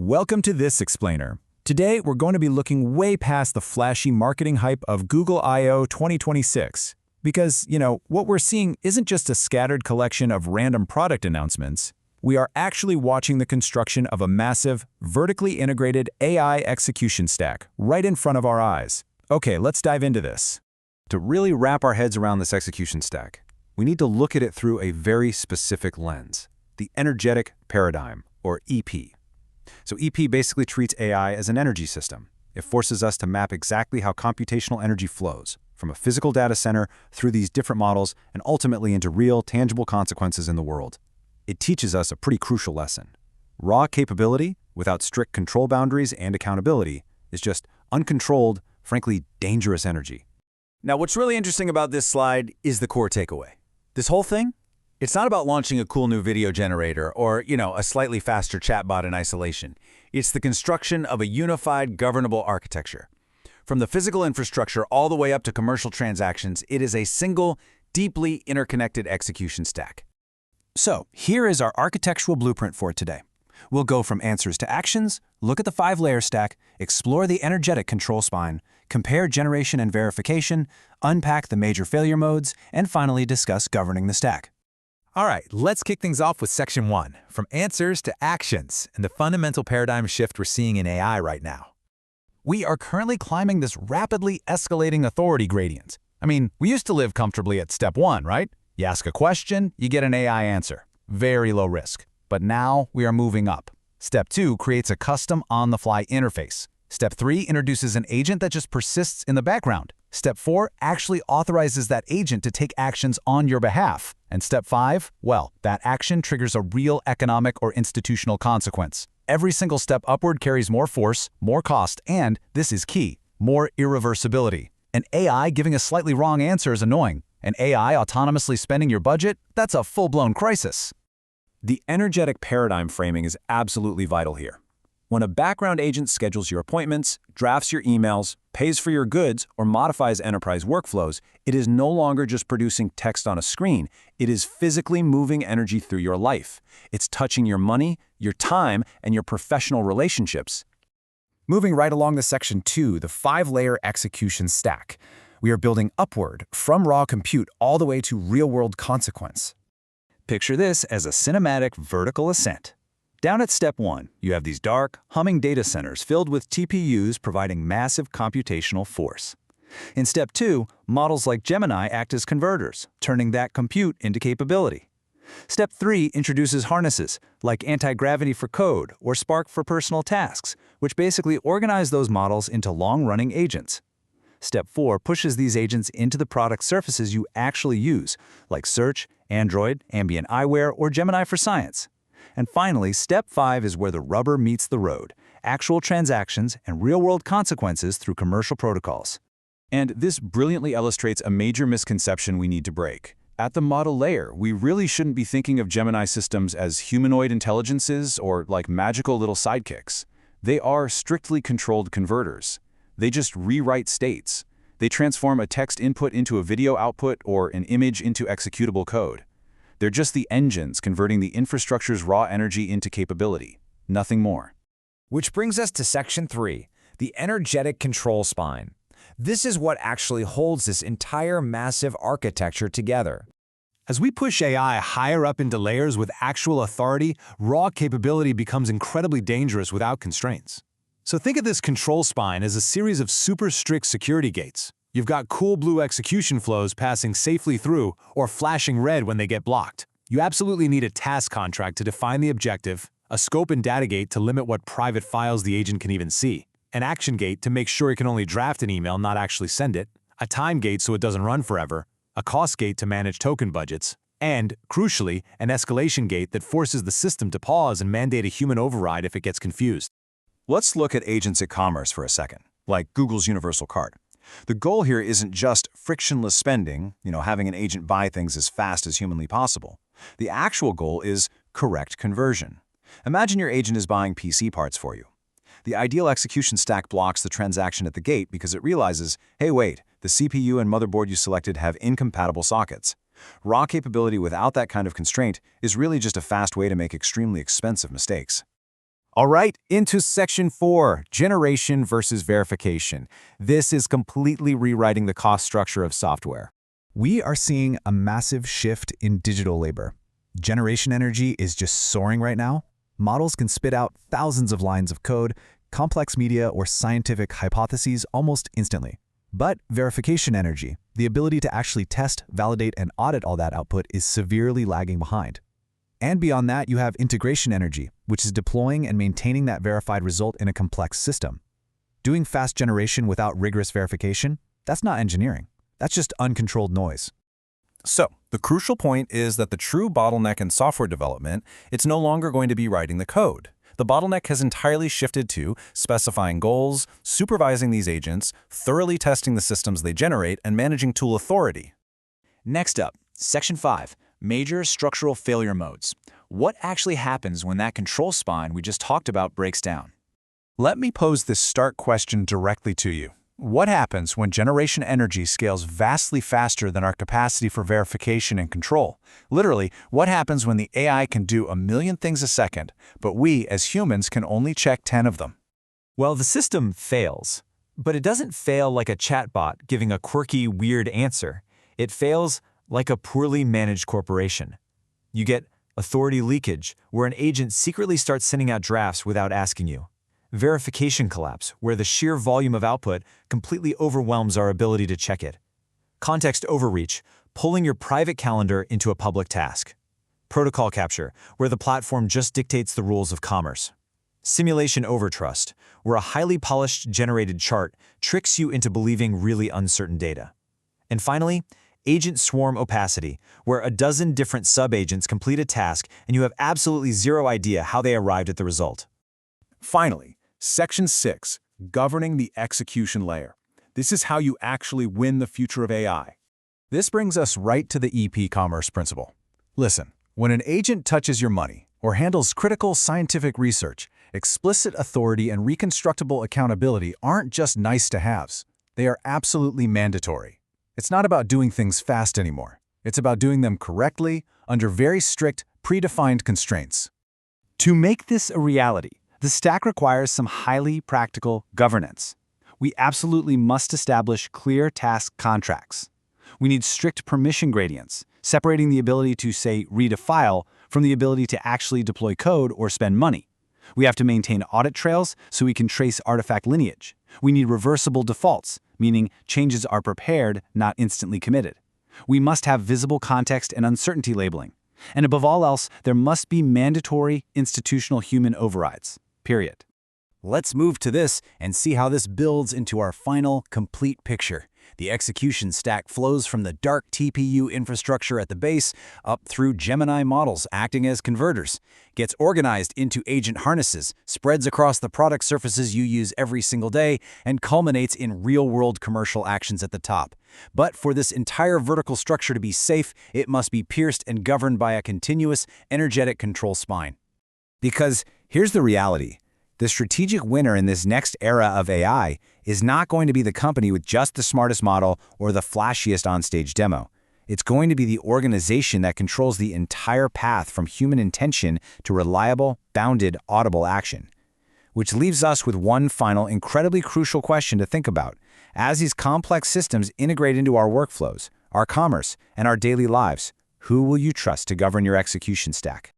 Welcome to This Explainer. Today, we're going to be looking way past the flashy marketing hype of Google I/O 2026. Because, what we're seeing isn't just a scattered collection of random product announcements. We are actually watching the construction of a massive, vertically integrated AI execution stack right in front of our eyes. Okay, let's dive into this. To really wrap our heads around this execution stack, we need to look at it through a very specific lens, the energetic paradigm, or EP. So EP basically treats AI as an energy system. It forces us to map exactly how computational energy flows, from a physical data center through these different models and ultimately into real, tangible consequences in the world. It teaches us a pretty crucial lesson. Raw capability, without strict control boundaries and accountability, is just uncontrolled, frankly, dangerous energy. Now, what's really interesting about this slide is the core takeaway. This whole thing, it's not about launching a cool new video generator or, a slightly faster chatbot in isolation. It's the construction of a unified, governable architecture. From the physical infrastructure all the way up to commercial transactions, it is a single, deeply interconnected execution stack. So, here is our architectural blueprint for today. We'll go from answers to actions, look at the 5-layer stack, explore the energetic control spine, compare generation and verification, unpack the major failure modes, and finally discuss governing the stack. All right, let's kick things off with Section 1, from answers to actions, and the fundamental paradigm shift we're seeing in AI right now. We are currently climbing this rapidly escalating authority gradient. We used to live comfortably at Step 1, right? You ask a question, you get an AI answer. Very low risk. But now we are moving up. Step 2 creates a custom on-the-fly interface. Step 3 introduces an agent that just persists in the background. Step 4 actually authorizes that agent to take actions on your behalf. And Step 5, well, that action triggers a real economic or institutional consequence. Every single step upward carries more force, more cost, and, this is key, more irreversibility. An AI giving a slightly wrong answer is annoying. An AI autonomously spending your budget, that's a full-blown crisis. The energetic paradigm framing is absolutely vital here. When a background agent schedules your appointments, drafts your emails, pays for your goods, or modifies enterprise workflows, it is no longer just producing text on a screen. It is physically moving energy through your life. It's touching your money, your time, and your professional relationships. Moving right along to Section 2, the 5-layer execution stack. We are building upward, from raw compute all the way to real-world consequence. Picture this as a cinematic vertical ascent. Down at Step 1, you have these dark, humming data centers filled with TPUs providing massive computational force. In Step 2, models like Gemini act as converters, turning that compute into capability. Step 3 introduces harnesses, like anti-gravity for code or Spark for personal tasks, which basically organize those models into long-running agents. Step 4 pushes these agents into the product surfaces you actually use, like Search, Android, Ambient eyewear, or Gemini for Science. And finally, Step 5 is where the rubber meets the road, actual transactions and real-world consequences through commercial protocols. And this brilliantly illustrates a major misconception we need to break. At the model layer, we really shouldn't be thinking of Gemini systems as humanoid intelligences or like magical little sidekicks. They are strictly controlled converters. They just rewrite states. They transform a text input into a video output or an image into executable code. They're just the engines converting the infrastructure's raw energy into capability, nothing more. Which brings us to Section 3, the energetic control spine. This is what actually holds this entire massive architecture together. As we push AI higher up into layers with actual authority, raw capability becomes incredibly dangerous without constraints. So think of this control spine as a series of super strict security gates. You've got cool blue execution flows passing safely through or flashing red when they get blocked. You absolutely need a task contract to define the objective, a scope and data gate to limit what private files the agent can even see, an action gate to make sure it can only draft an email, not actually send it, a time gate so it doesn't run forever, a cost gate to manage token budgets, and, crucially, an escalation gate that forces the system to pause and mandate a human override if it gets confused. Let's look at agents at commerce for a second, like Google's Universal Cart. The goal here isn't just frictionless spending, having an agent buy things as fast as humanly possible. The actual goal is correct conversion. Imagine your agent is buying PC parts for you. The ideal execution stack blocks the transaction at the gate because it realizes, hey wait, the CPU and motherboard you selected have incompatible sockets. Raw capability without that kind of constraint is really just a fast way to make extremely expensive mistakes. All right, into section 4, generation versus verification. This is completely rewriting the cost structure of software. We are seeing a massive shift in digital labor. Generation energy is just soaring right now. Models can spit out thousands of lines of code, complex media, or scientific hypotheses almost instantly. But verification energy, the ability to actually test, validate, and audit all that output, is severely lagging behind. And beyond that, you have integration energy, which is deploying and maintaining that verified result in a complex system. Doing fast generation without rigorous verification, that's not engineering. That's just uncontrolled noise. So, the crucial point is that the true bottleneck in software development, it's no longer going to be writing the code. The bottleneck has entirely shifted to specifying goals, supervising these agents, thoroughly testing the systems they generate, and managing tool authority. Next up, Section 5, Major Structural Failure Modes. What actually happens when that control spine we just talked about breaks down? Let me pose this stark question directly to you. What happens when generation energy scales vastly faster than our capacity for verification and control? Literally, what happens when the AI can do 1,000,000 things a second, but we, as humans, can only check 10 of them? Well, the system fails, but it doesn't fail like a chatbot giving a quirky, weird answer. It fails like a poorly managed corporation. You get authority leakage, where an agent secretly starts sending out drafts without asking you. Verification collapse, where the sheer volume of output completely overwhelms our ability to check it. Context overreach, pulling your private calendar into a public task. Protocol capture, where the platform just dictates the rules of commerce. Simulation overtrust, where a highly polished generated chart tricks you into believing really uncertain data. And finally, agent swarm opacity, where a dozen different sub-agents complete a task and you have absolutely zero idea how they arrived at the result. Finally, Section 6, Governing the Execution Layer. This is how you actually win the future of AI. This brings us right to the EP commerce principle. Listen, when an agent touches your money or handles critical scientific research, explicit authority and reconstructible accountability aren't just nice-to-haves. They are absolutely mandatory. It's not about doing things fast anymore. It's about doing them correctly, under very strict, predefined constraints. To make this a reality, the stack requires some highly practical governance. We absolutely must establish clear task contracts. We need strict permission gradients, separating the ability to, say, read a file from the ability to actually deploy code or spend money. We have to maintain audit trails so we can trace artifact lineage. We need reversible defaults, meaning changes are prepared, not instantly committed. We must have visible context and uncertainty labeling. And above all else, there must be mandatory institutional human overrides. Period. Let's move to this and see how this builds into our final, complete picture. The execution stack flows from the dark TPU infrastructure at the base up through Gemini models acting as converters, gets organized into agent harnesses, spreads across the product surfaces you use every single day, and culminates in real-world commercial actions at the top. But for this entire vertical structure to be safe, it must be pierced and governed by a continuous, energetic control spine. Because here's the reality. The strategic winner in this next era of AI is not going to be the company with just the smartest model or the flashiest onstage demo. It's going to be the organization that controls the entire path from human intention to reliable, bounded, audible action. Which leaves us with one final, incredibly crucial question to think about. As these complex systems integrate into our workflows, our commerce, and our daily lives, who will you trust to govern your execution stack?